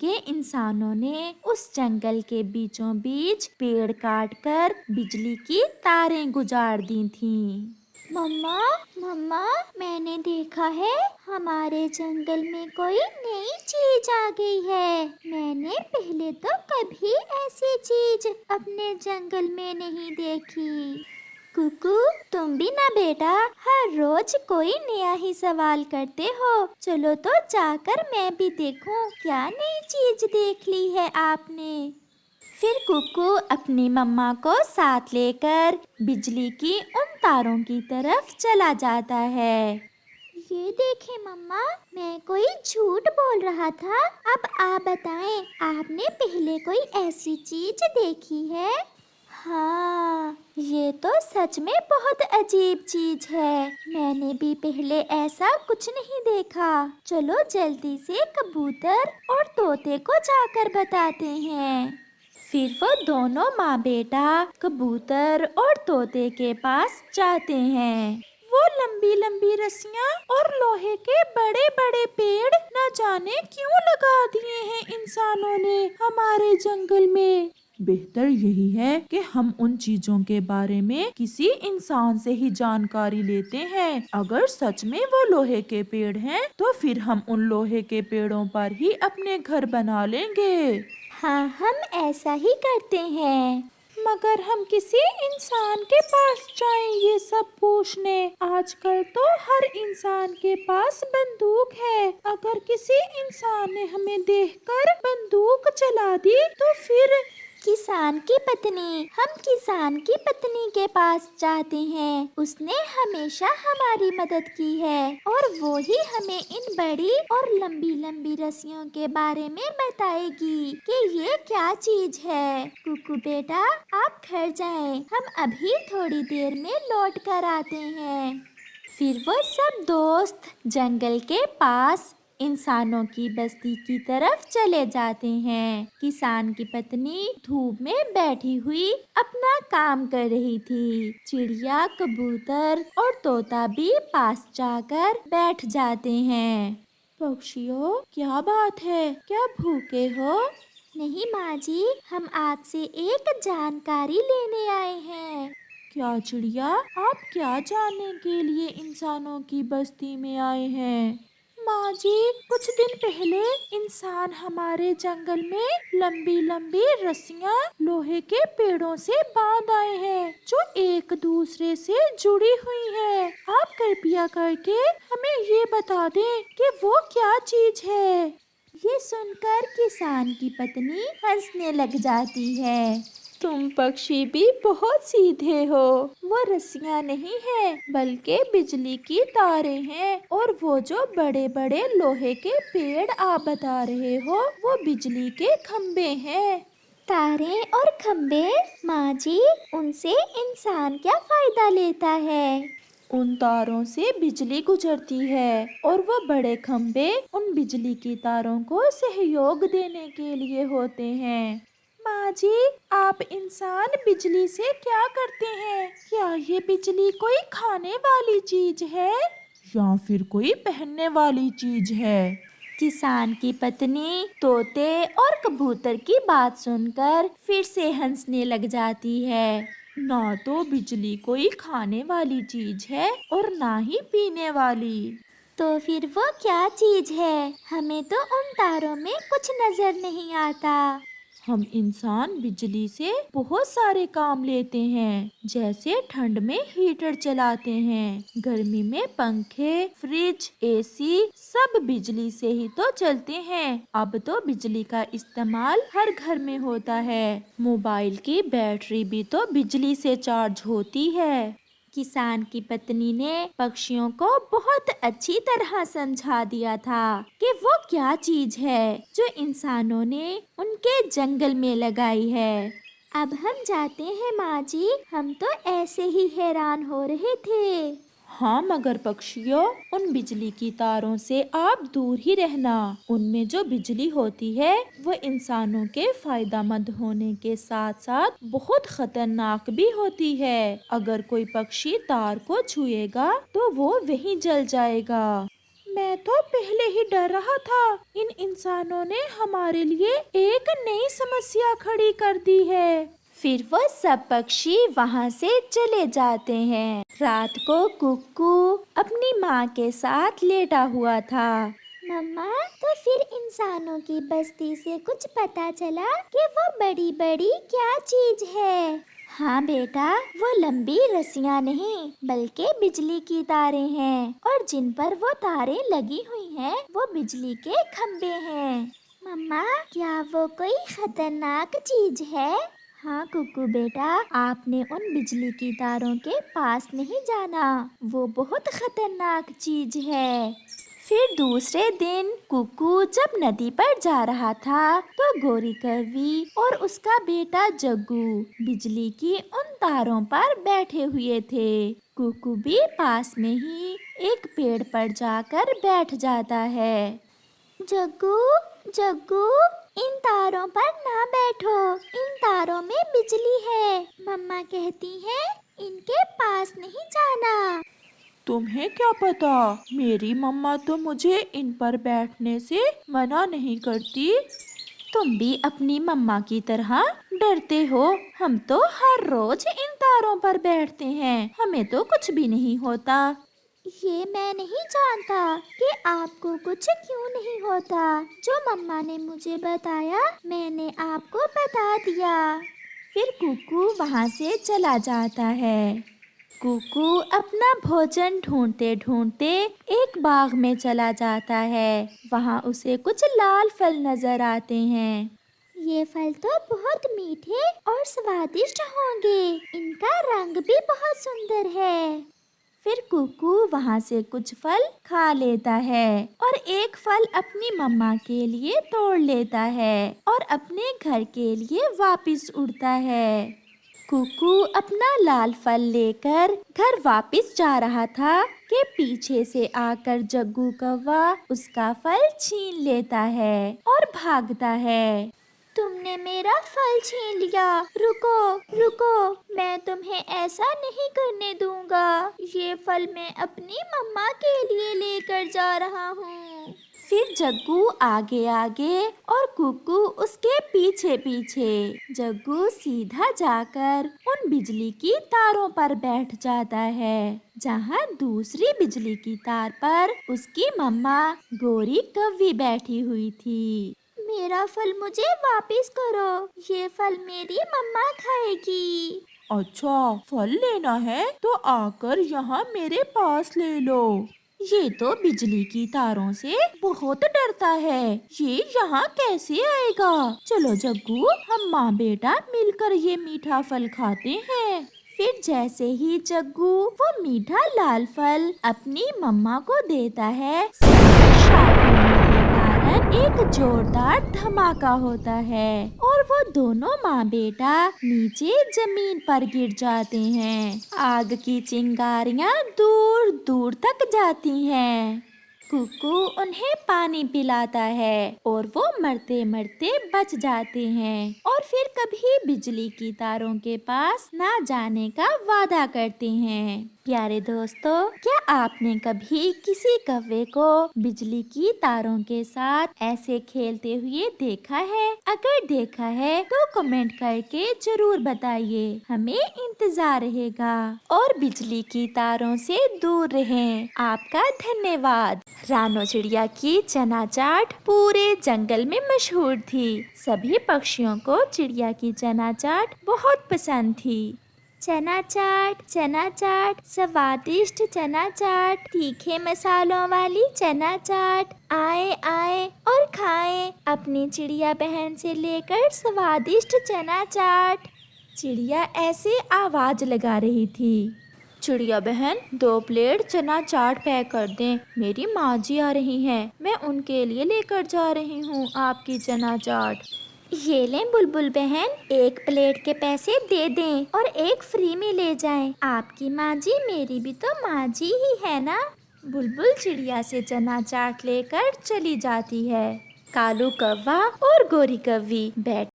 کہ انسانوں نے اس جنگل کے بیچوں بیچ پیڑ کاٹ کر بجلی کی تاریں گزار دی تھیں۔ مما مما، میں نے دیکھا ہے ہمارے جنگل میں کوئی نئی چیز آ گئی ہے۔ میں نے پہلے تو کبھی ایسی چیز اپنے جنگل میں نہیں دیکھی۔ کوکو، تم بھی نا بیٹا ہر روز کوئی نیا ہی سوال کرتے ہو۔ چلو تو جا کر میں بھی دیکھوں کیا نئی چیز دیکھ لی ہے آپ نے۔ پھر کوکو اپنی مما کو ساتھ لے کر بجلی کی ان تاروں کی طرف چلا جاتا ہے۔ یہ دیکھیں مما، میں کوئی جھوٹ بول رہا تھا۔ اب آپ بتائیں، آپ نے پہلے کوئی ایسی چیز دیکھی ہے؟ ہاں، یہ تو سچ میں بہت عجیب چیز ہے۔ میں نے بھی پہلے ایسا کچھ نہیں دیکھا۔ چلو جلدی سے کبوتر اور طوطے کو جا کر بتاتے ہیں۔ پھر وہ دونوں ماں بیٹا کبوتر اور طوطے کے پاس جاتے ہیں۔ وہ لمبی لمبی رسیاں اور لوہے کے بڑے بڑے پیڑ نہ جانے کیوں لگا دیے ہیں انسانوں نے ہمارے جنگل میں۔ بہتر یہی ہے کہ ہم ان چیزوں کے بارے میں کسی انسان سے ہی جانکاری لیتے ہیں۔ اگر سچ میں وہ لوہے کے پیڑ ہیں تو پھر ہم ان لوہے کے پیڑوں پر ہی اپنے گھر بنا لیں گے۔ ہاں، ہم ایسا ہی کرتے ہیں۔ مگر ہم کسی انسان کے پاس جائیں یہ سب پوچھنے؟ آج کل تو ہر انسان کے پاس بندوق ہے۔ اگر کسی انسان نے ہمیں دیکھ کر بندوق چلا دی تو پھر؟ کسان کی پتنی، ہم کسان کی پتنی کے پاس جاتے ہیں۔ اس نے ہمیشہ ہماری مدد کی ہے اور وہی ہمیں ان بڑی اور لمبی لمبی رسیوں کے بارے میں بتائے گی کہ یہ کیا چیز ہے۔ کوکو بیٹا، آپ گھر جائیں، ہم ابھی تھوڑی دیر میں لوٹ کر آتے ہیں۔ پھر وہ سب دوست جنگل کے پاس انسانوں کی بستی کی طرف چلے جاتے ہیں۔ کسان کی پتنی دھوپ میں بیٹھی ہوئی اپنا کام کر رہی تھی۔ چڑیا، کبوتر اور طوطا بھی پاس جا کر بیٹھ جاتے ہیں۔ پکشیوں، کیا بات ہے؟ کیا بھوکے ہو؟ نہیں ماں جی، ہم آپ سے ایک جانکاری لینے آئے ہیں۔ کیا چڑیا، آپ کیا جاننے کے لیے انسانوں کی بستی میں آئے ہیں؟ ماں جی، کچھ دن پہلے انسان ہمارے جنگل میں لمبی لمبی رسیاں لوہے کے پیڑوں سے باندھ آئے ہیں جو ایک دوسرے سے جڑی ہوئی ہیں۔ آپ کرپیا کر کے ہمیں یہ بتا دیں کہ وہ کیا چیز ہے۔ یہ سن کر کسان کی پتنی ہنسنے لگ جاتی ہے۔ تم پکشی بھی بہت سیدھے ہو۔ وہ رسیاں نہیں ہیں بلکہ بجلی کی تاریں ہیں، اور وہ جو بڑے بڑے لوہے کے پیڑ آپ بتا رہے ہو وہ بجلی کے کھمبے ہیں۔ تاریں اور کھمبے؟ ماں جی، ان سے انسان کیا فائدہ لیتا ہے؟ ان تاروں سے بجلی گزرتی ہے اور وہ بڑے کھمبے ان بجلی کی تاروں کو سہیوگ دینے کے لیے ہوتے ہیں۔ ماں جی، آپ انسان بجلی سے کیا کرتے ہیں؟ کیا یہ بجلی کوئی کھانے والی چیز ہے یا پھر کوئی پہننے والی چیز ہے؟ کسان کی پتنی طوطے اور کبوتر کی بات سن کر پھر سے ہنسنے لگ جاتی ہے۔ نہ تو بجلی کوئی کھانے والی چیز ہے اور نہ ہی پینے والی۔ تو پھر وہ کیا چیز ہے؟ ہمیں تو ان تاروں میں کچھ نظر نہیں آتا۔ ہم انسان بجلی سے بہت سارے کام لیتے ہیں، جیسے ٹھنڈ میں ہیٹر چلاتے ہیں، گرمی میں پنکھے، فریج، اے سی سب بجلی سے ہی تو چلتے ہیں۔ اب تو بجلی کا استعمال ہر گھر میں ہوتا ہے۔ موبائل کی بیٹری بھی تو بجلی سے چارج ہوتی ہے۔ کسان کی پتنی نے پکشیوں کو بہت اچھی طرح سمجھا دیا تھا کہ وہ کیا چیز ہے جو انسانوں نے ان کے جنگل میں لگائی ہے۔ اب ہم جاتے ہیں ماں جی، ہم تو ایسے ہی حیران ہو رہے تھے۔ ہاں، مگر پکشیوں، ان بجلی کی تاروں سے آپ دور ہی رہنا۔ ان میں جو بجلی ہوتی ہے وہ انسانوں کے فائدہ مند ہونے کے ساتھ ساتھ بہت خطرناک بھی ہوتی ہے۔ اگر کوئی پکشی تار کو چھوئے گا تو وہ وہیں جل جائے گا۔ میں تو پہلے ہی ڈر رہا تھا، ان انسانوں نے ہمارے لیے ایک نئی سمسیا کھڑی کر دی ہے۔ پھر وہ سب پکشی وہاں سے چلے جاتے ہیں۔ رات کو ککو اپنی ماں کے ساتھ لیٹا ہوا تھا۔ مما، تو پھر انسانوں کی بستی سے کچھ پتا چلا کہ وہ بڑی بڑی کیا چیز ہے؟ ہاں بیٹا، وہ لمبی رسیاں نہیں بلکہ بجلی کی تاریں ہیں، اور جن پر وہ تاریں لگی ہوئی ہیں وہ بجلی کے کھمبے ہیں۔ مما، کیا وہ کوئی خطرناک چیز ہے؟ ہاں ککو بیٹا، آپ نے ان بجلی کی تاروں کے پاس نہیں جانا، وہ بہت خطرناک چیز ہے۔ پھر دوسرے دن ککو جب ندی پر جا رہا تھا تو گوری کوی اور اس کا بیٹا جگو بجلی کی ان تاروں پر بیٹھے ہوئے تھے۔ ککو بھی پاس میں ہی ایک پیڑ پر جا کر بیٹھ جاتا ہے۔ جگو، جگو، ان تاروں پر نہ بیٹھو، ان تاروں میں بجلی ہے، مما کہتی ہیں ان کے پاس نہیں جانا۔ تمہیں کیا پتا؟ میری مما تو مجھے ان پر بیٹھنے سے منع نہیں کرتی۔ تم بھی اپنی مما کی طرح ڈرتے ہو؟ ہم تو ہر روز ان تاروں پر بیٹھتے ہیں، ہمیں تو کچھ بھی نہیں ہوتا۔ یہ میں نہیں جانتا کہ آپ کو کچھ کیوں نہیں ہوتا، جو مما نے مجھے بتایا میں نے آپ کو بتا دیا۔ پھر ککو وہاں سے چلا جاتا ہے۔ ککو اپنا بھوجن ڈھونڈتے ڈھونڈتے ایک باغ میں چلا جاتا ہے۔ وہاں اسے کچھ لال پھل نظر آتے ہیں۔ یہ پھل تو بہت میٹھے اور سوادشٹ ہوں گے، ان کا رنگ بھی بہت سندر ہے۔ پھر ککو وہاں سے کچھ پھل کھا لیتا ہے اور ایک پھل اپنی مما کے لیے توڑ لیتا ہے اور اپنے گھر کے لیے واپس اڑتا ہے۔ ککو اپنا لال پھل لے کر گھر واپس جا رہا تھا کہ پیچھے سے آ کر جگو کوا اس کا پھل چھین لیتا ہے اور بھاگتا ہے۔ تم نے میرا پھل چھین لیا، رکو رکو، میں تمہیں ایسا نہیں کرنے دوں گا، یہ پھل میں اپنی مما کے لیے لے کر جا رہا ہوں۔ پھر جگو آگے آگے اور ککو اس کے پیچھے پیچھے۔ جگو سیدھا جا کر ان بجلی کی تاروں پر بیٹھ جاتا ہے جہاں دوسری بجلی کی تار پر اس کی مما گوری کوی بیٹھی ہوئی تھی۔ میرا پھل مجھے واپس کرو، یہ پھل میری مما کھائے گی۔ اچھا، پھل لینا ہے تو آ کر یہاں میرے پاس لے لو۔ یہ تو بجلی کی تاروں سے بہت ڈرتا ہے، یہ یہاں کیسے آئے گا؟ چلو جگو، ہم ماں بیٹا مل کر یہ میٹھا پھل کھاتے ہیں۔ پھر جیسے ہی جگو وہ میٹھا لال پھل اپنی مما کو دیتا ہے، ایک زوردار دھماکہ ہوتا ہے اور وہ دونوں ماں بیٹا نیچے زمین پر گر جاتے ہیں۔ آگ کی چنگاریاں دور دور تک جاتی ہیں۔ ککو انہیں پانی پلاتا ہے اور وہ مرتے مرتے بچ جاتے ہیں اور پھر کبھی بجلی کی تاروں کے پاس نہ جانے کا وعدہ کرتے ہیں۔ پیارے دوستو، کیا آپ نے کبھی کسی کوے کو بجلی کی تاروں کے ساتھ ایسے کھیلتے ہوئے دیکھا ہے؟ اگر دیکھا ہے تو کمنٹ کر کے ضرور بتائیے، ہمیں انتظار رہے گا۔ اور بجلی کی تاروں سے دور رہیں۔ آپ کا دھنیہ واد۔ رانو چڑیا کی چنا چاٹ پورے جنگل میں مشہور تھی۔ سبھی پکشیوں کو چڑیا کی چنا چاٹ بہت پسند تھی۔ چنا چاٹ، سوادشٹ چنا چاٹ، تیکھے مسالوں والی چنا چاٹ، آئے آئے اور کھائیں اپنی چڑیا بہن سے لے کر سوادشٹ چنا چاٹ۔ چڑیا ایسے آواز لگا رہی تھی، چڑیا بہن 2 پلیٹ چنا چاٹ پیک کر دیں، میری ماں جی آ رہی ہیں، میں ان کے لیے لے کر جا رہی ہوں آپ کی چنا چاٹ۔ یہ لیں بلبل بہن، 1 پلیٹ کے پیسے دے دیں اور 1 فری میں لے جائیں، آپ کی ماں جی میری بھی تو ماں جی ہی ہے نا۔ بلبل چڑیا سے چنا چاٹ لے کر چلی جاتی ہے۔ کالو کوا اور گوری کوی بیٹھ